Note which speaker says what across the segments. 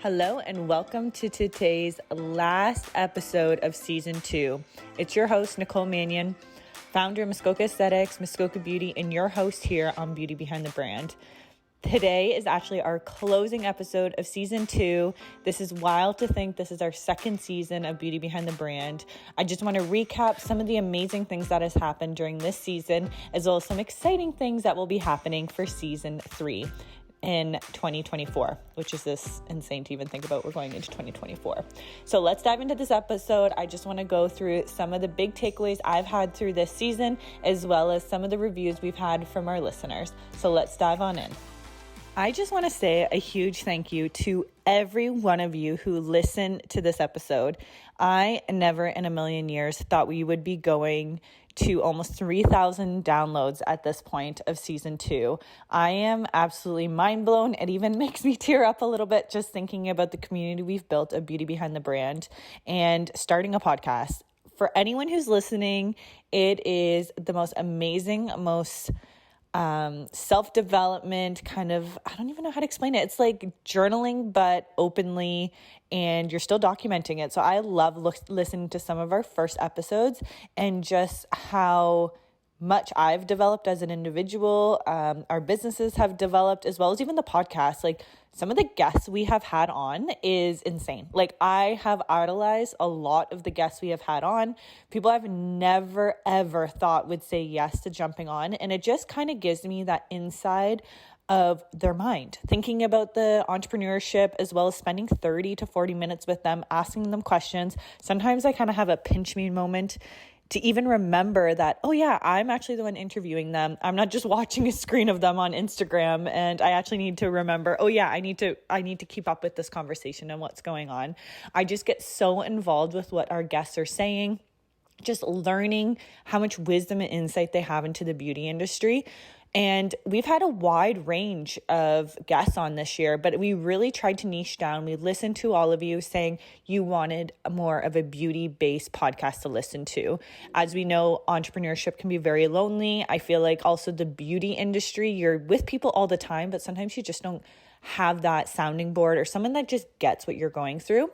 Speaker 1: Hello and welcome to today's last episode of season 2. It's your host, Nicole Mannion, founder of Muskoka Aesthetics, Muskoka Beauty, and your host here on Beauty Behind the Brand. Today is actually our closing episode of season 2. This is wild to think this is our second season of Beauty Behind the Brand. I just want to recap some of the amazing things that has happened during this season, as well as some exciting things that will be happening for season 3. In 2024, which is this insane to even think about. We're going into 2024. So let's dive into this episode. I just want to go through some of the big takeaways I've had through this season, as well as some of the reviews we've had from our listeners. So let's dive on in. I just want to say a huge thank you to every one of you who listened to this episode. I never in a million years thought we would be going to almost 3,000 downloads at this point of season 2. I am absolutely mind blown. It even makes me tear up a little bit just thinking about the community we've built of Beauty Behind the Brand and starting a podcast. For anyone who's listening, it is the most amazing, most self-development kind of, I don't even know how to explain it. It's like journaling, but openly, and you're still documenting it. So I love listening to some of our first episodes and just how much I've developed as an individual, our businesses have developed, as well as even the podcast. Like some of the guests we have had on is insane. Like I have idolized a lot of the guests we have had on. People I've never, ever thought would say yes to jumping on. And it just kind of gives me that inside of their mind, thinking about the entrepreneurship, as well as spending 30 to 40 minutes with them, asking them questions. Sometimes I kind of have a pinch me moment to even remember that, oh yeah, I'm actually the one interviewing them. I'm not just watching a screen of them on Instagram, and I actually need to remember, oh yeah, I need to keep up with this conversation and what's going on. I just get so involved with what our guests are saying, just learning how much wisdom and insight they have into the beauty industry. And we've had a wide range of guests on this year, but we really tried to niche down. We listened to all of you saying you wanted more of a beauty-based podcast to listen to. As we know, entrepreneurship can be very lonely. I feel like also the beauty industry, you're with people all the time, but sometimes you just don't have that sounding board or someone that just gets what you're going through.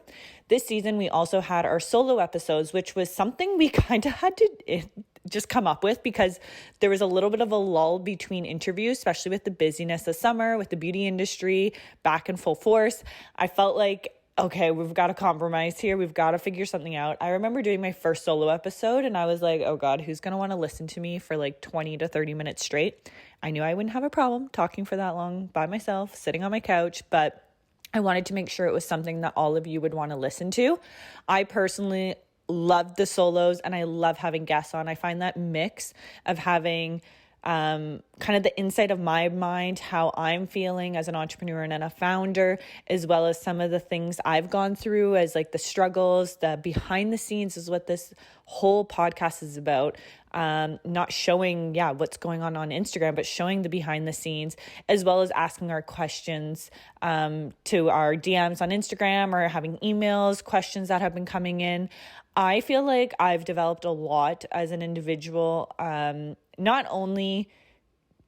Speaker 1: This season, we also had our solo episodes, which was something we kind of had to just come up with because there was a little bit of a lull between interviews, especially with the busyness of summer, with the beauty industry back in full force. I felt like, okay, we've got to compromise here. We've got to figure something out. I remember doing my first solo episode and I was like, oh God, who's going to want to listen to me for like 20 to 30 minutes straight? I knew I wouldn't have a problem talking for that long by myself, sitting on my couch, but I wanted to make sure it was something that all of you would want to listen to. I personally love the solos and I love having guests on. I find that mix of having kind of the insight of my mind, how I'm feeling as an entrepreneur and a founder, as well as some of the things I've gone through as like the struggles, the behind the scenes is what this whole podcast is about. Not showing, what's going on Instagram, but showing the behind the scenes, as well as asking our questions to our DMs on Instagram or having emails, questions that have been coming in. I feel like I've developed a lot as an individual, not only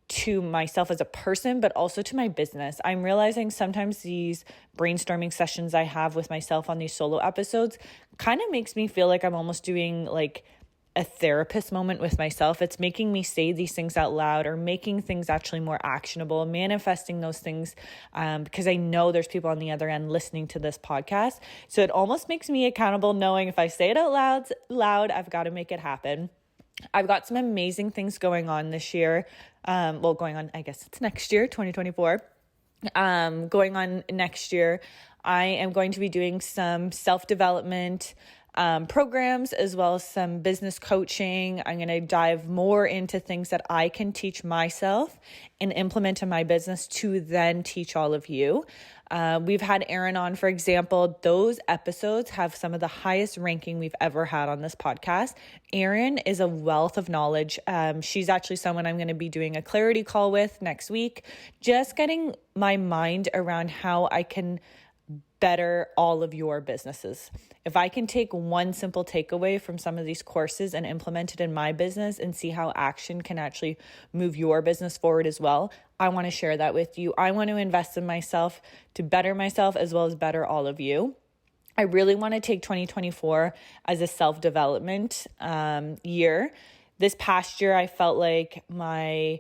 Speaker 1: to myself as a person, but also to my business. I'm realizing sometimes these brainstorming sessions I have with myself on these solo episodes kind of makes me feel like I'm almost doing like a therapist moment with myself. It's making me say these things out loud or making things actually more actionable, manifesting those things because I know there's people on the other end listening to this podcast. So it almost makes me accountable knowing if I say it out loud, I've got to make it happen. I've got some amazing things going on this year. Going on, I guess it's next year, 2024. Going on next year, I am going to be doing some self-development programs, as well as some business coaching. I'm going to dive more into things that I can teach myself and implement in my business to then teach all of you. We've had Erin on, for example. Those episodes have some of the highest ranking we've ever had on this podcast. Erin is a wealth of knowledge. She's actually someone I'm going to be doing a clarity call with next week, just getting my mind around how I can better all of your businesses. If I can take one simple takeaway from some of these courses and implement it in my business and see how action can actually move your business forward as well, I want to share that with you. I want to invest in myself to better myself as well as better all of you. I really want to take 2024 as a self-development year. This past year, I felt like my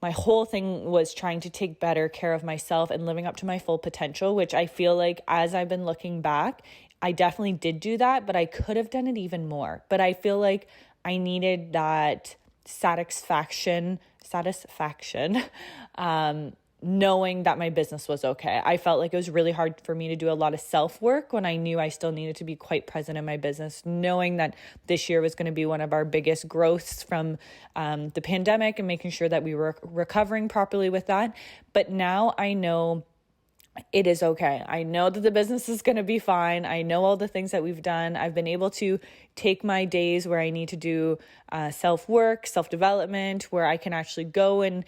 Speaker 1: whole thing was trying to take better care of myself and living up to my full potential, which I feel like as I've been looking back, I definitely did do that, but I could have done it even more. But I feel like I needed that satisfaction, knowing that my business was okay. I felt like it was really hard for me to do a lot of self-work when I knew I still needed to be quite present in my business, knowing that this year was going to be one of our biggest growths from the pandemic and making sure that we were recovering properly with that. But now I know it is okay. I know that the business is going to be fine. I know all the things that we've done. I've been able to take my days where I need to do self-work, self-development, where I can actually go and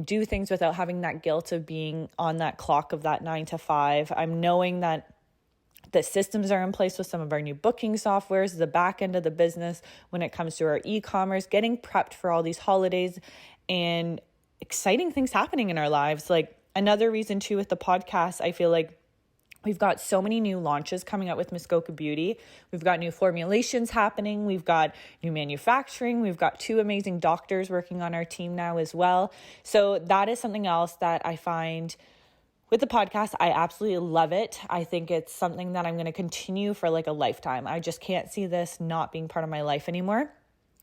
Speaker 1: do things without having that guilt of being on that clock of that 9 to 5. I'm knowing that the systems are in place with some of our new booking softwares, the back end of the business when it comes to our e-commerce, getting prepped for all these holidays and exciting things happening in our lives. Like, another reason too with the podcast, I feel like we've got so many new launches coming up with Muskoka Beauty. We've got new formulations happening. We've got new manufacturing. We've got 2 amazing doctors working on our team now as well. So that is something else that I find with the podcast. I absolutely love it. I think it's something that I'm going to continue for like a lifetime. I just can't see this not being part of my life anymore.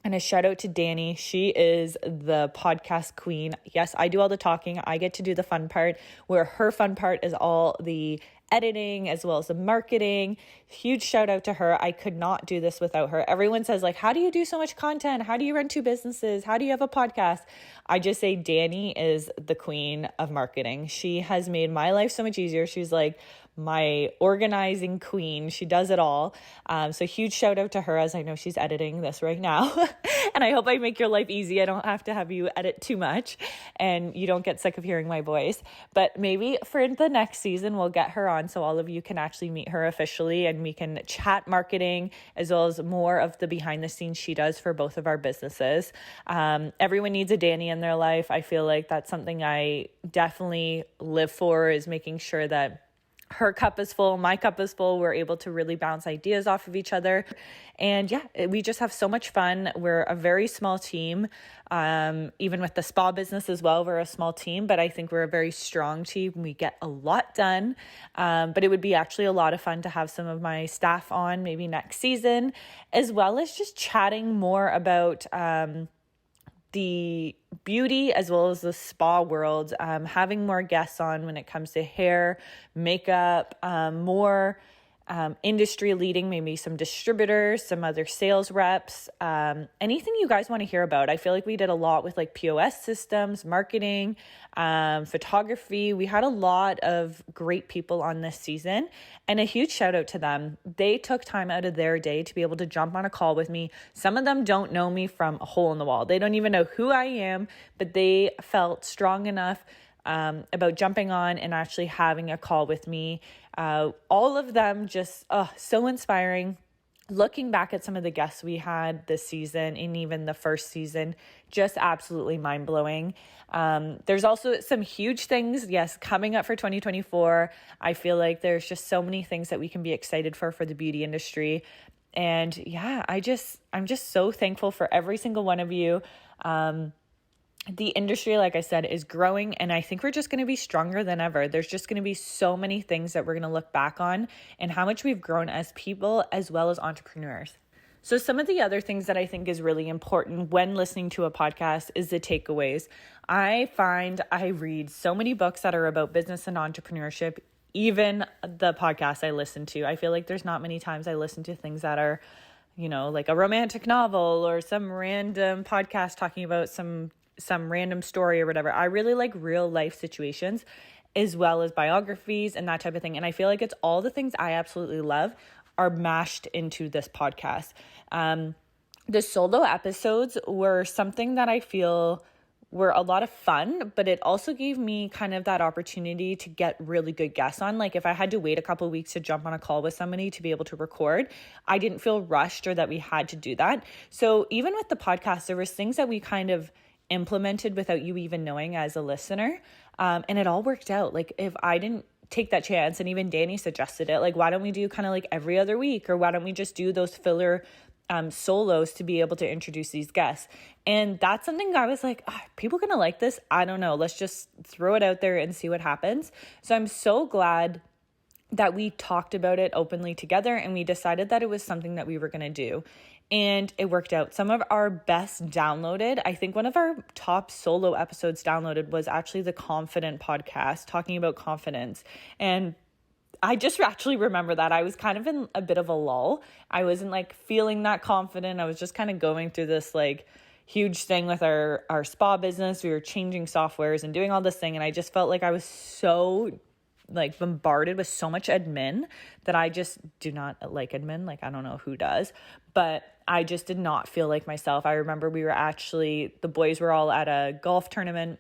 Speaker 1: And a shout out to Danny. She is the podcast queen. Yes, I do all the talking. I get to do the fun part, where her fun part is all the editing as well as the marketing. Huge shout out to her. I could not do this without her. Everyone says like, how do you do so much content? How do you run 2 businesses? How do you have a podcast? I just say Danny is the queen of marketing. She has made my life so much easier. She's like my organizing queen. She does it all. So huge shout out to her, as I know she's editing this right now. And I hope I make your life easy. I don't have to have you edit too much and you don't get sick of hearing my voice. But maybe for the next season, we'll get her on so all of you can actually meet her officially and we can chat marketing as well as more of the behind the scenes she does for both of our businesses. Everyone needs a Danny in their life. I feel like that's something I definitely live for, is making sure that her cup is full, my cup is full. We're able to really bounce ideas off of each other. And yeah, we just have so much fun. We're a very small team. Even with the spa business as well, we're a small team, but I think we're a very strong team. We get a lot done. But it would be actually a lot of fun to have some of my staff on maybe next season, as well as just chatting more about the beauty as well as the spa world, having more guests on when it comes to hair, makeup, more industry leading, maybe some distributors, some other sales reps, anything you guys want to hear about. I feel like we did a lot with like POS systems, marketing, photography. We had a lot of great people on this season, and a huge shout out to them. They took time out of their day to be able to jump on a call with me. Some of them don't know me from a hole in the wall. They don't even know who I am, but they felt strong enough about jumping on and actually having a call with me. All of them just so inspiring. Looking back at some of the guests we had this season and even the first season, just absolutely mind-blowing. There's also some huge things, yes, coming up for 2024. I feel like there's just so many things that we can be excited for the beauty industry. And yeah, I'm just so thankful for every single one of you. The industry, like I said, is growing, and I think we're just going to be stronger than ever. There's just going to be so many things that we're going to look back on and how much we've grown as people as well as entrepreneurs. So some of the other things that I think is really important when listening to a podcast is the takeaways. I find I read so many books that are about business and entrepreneurship, even the podcasts I listen to. I feel like there's not many times I listen to things that are, like a romantic novel or some random podcast talking about some random story or whatever. I really like real life situations as well as biographies and that type of thing. And I feel like it's all the things I absolutely love are mashed into this podcast. The solo episodes were something that I feel were a lot of fun, but it also gave me kind of that opportunity to get really good guests on. Like if I had to wait a couple of weeks to jump on a call with somebody to be able to record, I didn't feel rushed or that we had to do that. So even with the podcast, there was things that we kind of implemented without you even knowing as a listener. And it all worked out. Like if I didn't take that chance, and even Danny suggested it, like, why don't we do kind of like every other week, or why don't we just do those filler solos to be able to introduce these guests? And that's something I was like, people gonna like this? I don't know. Let's just throw it out there and see what happens. So I'm so glad that we talked about it openly together and we decided that it was something that we were going to do. And it worked out. Some of our best downloaded, I think one of our top solo episodes downloaded was actually the Confident podcast, talking about confidence. And I just actually remember that I was kind of in a bit of a lull. I wasn't like feeling that confident. I was just kind of going through this like huge thing with our spa business. We were changing softwares and doing all this thing. And I just felt like I was so like bombarded with so much admin that I just do not like admin. Like, I don't know who does, but I just did not feel like myself. I remember the boys were all at a golf tournament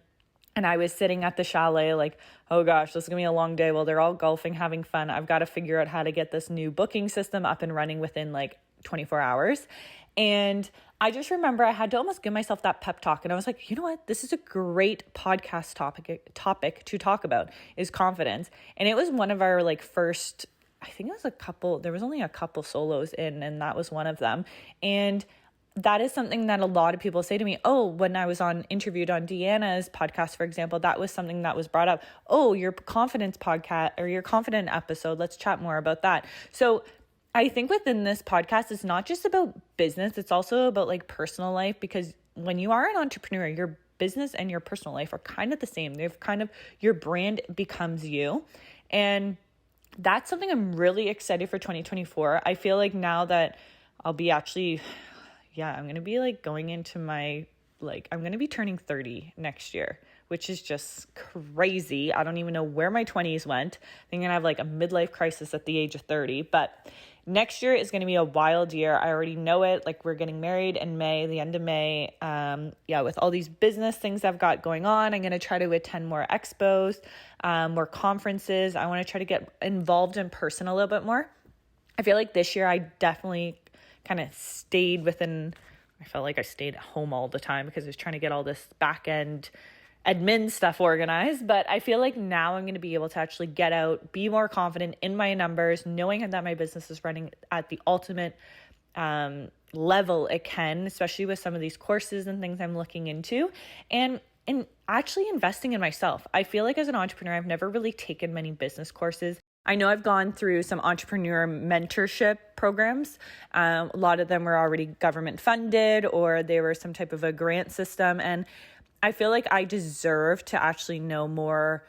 Speaker 1: and I was sitting at the chalet like, oh gosh, this is gonna be a long day. Well, they're all golfing, having fun. I've got to figure out how to get this new booking system up and running within like 24 hours. And I just remember I had to almost give myself that pep talk. And I was like, you know what? This is a great podcast topic to talk about, is confidence. And it was one of our like first, I think it was there was only a couple solos in, and that was one of them. And that is something that a lot of people say to me. Oh, when I was interviewed on Deanna's podcast, for example, that was something that was brought up. Oh, your confidence podcast or your confident episode. Let's chat more about that. So I think within this podcast, it's not just about business. It's also about like personal life, because when you are an entrepreneur, your business and your personal life are kind of the same. They've kind of, your brand becomes you. And that's something I'm really excited for 2024. I feel like now that I'll be actually, I'm going to be like going into I'm going to be turning 30 next year, which is just crazy. I don't even know where my 20s went. I think I'm going to have like a midlife crisis at the age of 30, but next year is going to be a wild year. I already know it. Like, we're getting married in May, the end of May. With all these business things I've got going on, I'm going to try to attend more expos, more conferences. I want to try to get involved in person a little bit more. I feel like this year I definitely kind of I felt like I stayed at home all the time because I was trying to get all this back end admin stuff organized. But I feel like now I'm going to be able to actually get out, be more confident in my numbers, knowing that my business is running at the ultimate level it can, especially with some of these courses and things I'm looking into, and actually investing in myself. I feel like as an entrepreneur, I've never really taken many business courses. I know I've gone through some entrepreneur mentorship programs. A lot of them were already government funded, or they were some type of a grant system. And I feel like I deserve to actually know more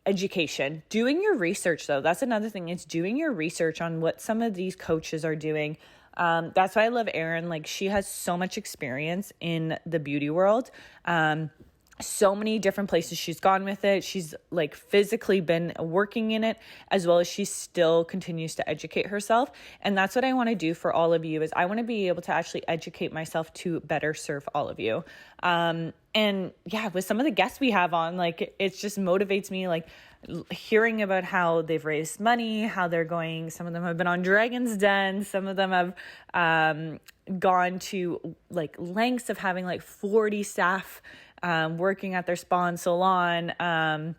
Speaker 1: education. Doing your research, though, that's another thing. It's doing your research on what some of these coaches are doing. That's why I love Erin. Like, she has so much experience in the beauty world. So many different places she's gone with it. She's like physically been working in it, as well as she still continues to educate herself. And that's what I want to do for all of you, is I want to be able to actually educate myself to better serve all of you. With some of the guests we have on, like, it just motivates me, like hearing about how they've raised money, how they're going. Some of them have been on Dragon's Den. Some of them have gone to like lengths of having like 40 staff working at their spa and salon,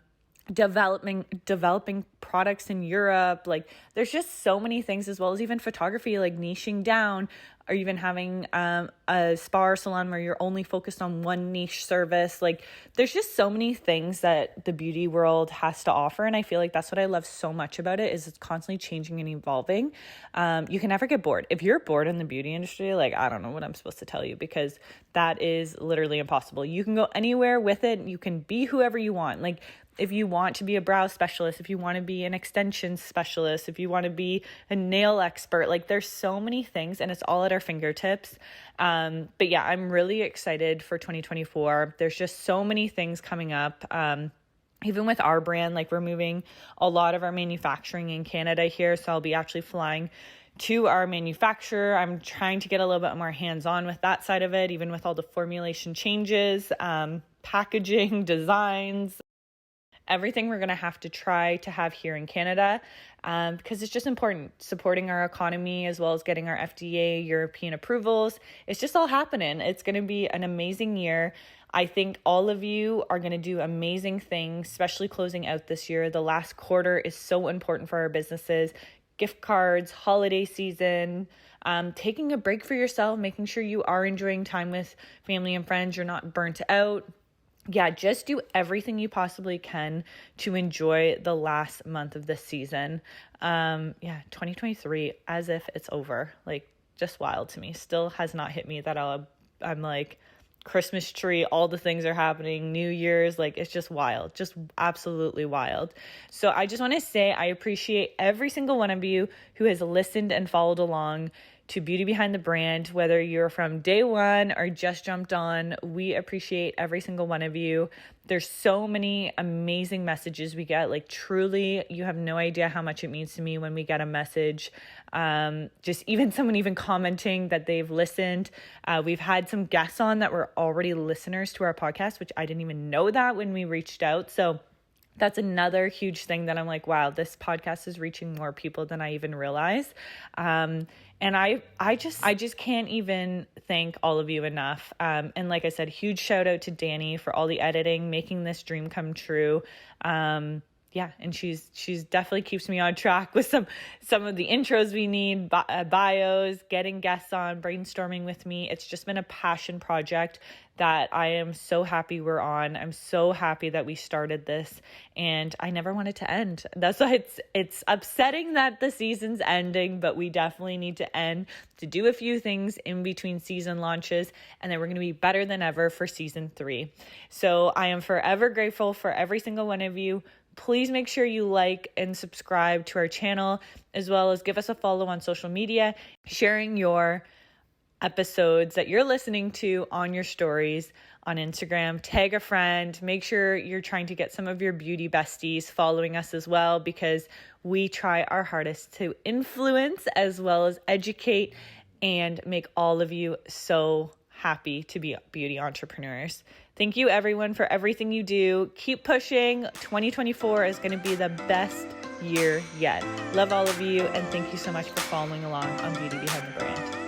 Speaker 1: developing products in Europe. Like, there's just so many things, as well as even photography, like niching down, or even having a spa or salon where you're only focused on one niche service. Like, there's just so many things that the beauty world has to offer. And I feel like that's what I love so much about it, is it's constantly changing and evolving. You can never get bored. If you're bored in the beauty industry, like, I don't know what I'm supposed to tell you, because that is literally impossible. You can go anywhere with it. You can be whoever you want. Like, if you want to be a brow specialist, if you want to be an extension specialist, if you want to be a nail expert, like, there's so many things, and it's all at our fingertips. I'm really excited for 2024. There's just so many things coming up. Even with our brand, like, we're moving a lot of our manufacturing in Canada here. So I'll be actually flying to our manufacturer. I'm trying to get a little bit more hands-on with that side of it, even with all the formulation changes, packaging, designs, everything we're going to have to try to have here in Canada, because it's just important, supporting our economy as well as getting our FDA European approvals. It's just all happening. It's going to be an amazing year. I think all of you are going to do amazing things, especially closing out this year. The last quarter is so important for our businesses. Gift cards, holiday season, taking a break for yourself, making sure you are enjoying time with family and friends, you're not burnt out. Yeah, just do everything you possibly can to enjoy the last month of this season. 2023, as if it's over, like, just wild to me. Still has not hit me that I'm like, Christmas tree, all the things are happening, New Year's, like, it's just wild, just absolutely wild. So I just want to say I appreciate every single one of you who has listened and followed along to Beauty Behind the Brand, whether you're from day one or just jumped on. We appreciate every single one of you. There's so many amazing messages we get. Like, truly, you have no idea how much it means to me when we get a message. Just even someone even commenting that they've listened. We've had some guests on that were already listeners to our podcast, which I didn't even know that when we reached out. So that's another huge thing that I'm like, wow, this podcast is reaching more people than I even realized. And I just can't even thank all of you enough. And like I said, huge shout out to Danny for all the editing, making this dream come true. And she's definitely keeps me on track with some of the intros we need, bios, getting guests on, brainstorming with me. It's just been a passion project that I am so happy we're on. I'm so happy that we started this, and I never want it to end. That's why it's upsetting that the season's ending, but we definitely need to end to do a few things in between season launches, and then we're going to be better than ever for season 3. So I am forever grateful for every single one of you. Please make sure you like and subscribe to our channel, as well as give us a follow on social media, sharing your episodes that you're listening to on your stories on Instagram. Tag a friend. Make sure you're trying to get some of your beauty besties following us as well, because we try our hardest to influence as well as educate and make all of you so happy to be beauty entrepreneurs. Thank you, everyone, for everything you do. Keep pushing. 2024 is going to be the best year yet. Love all of you, and thank you so much for following along on Beauty Behind the Brand.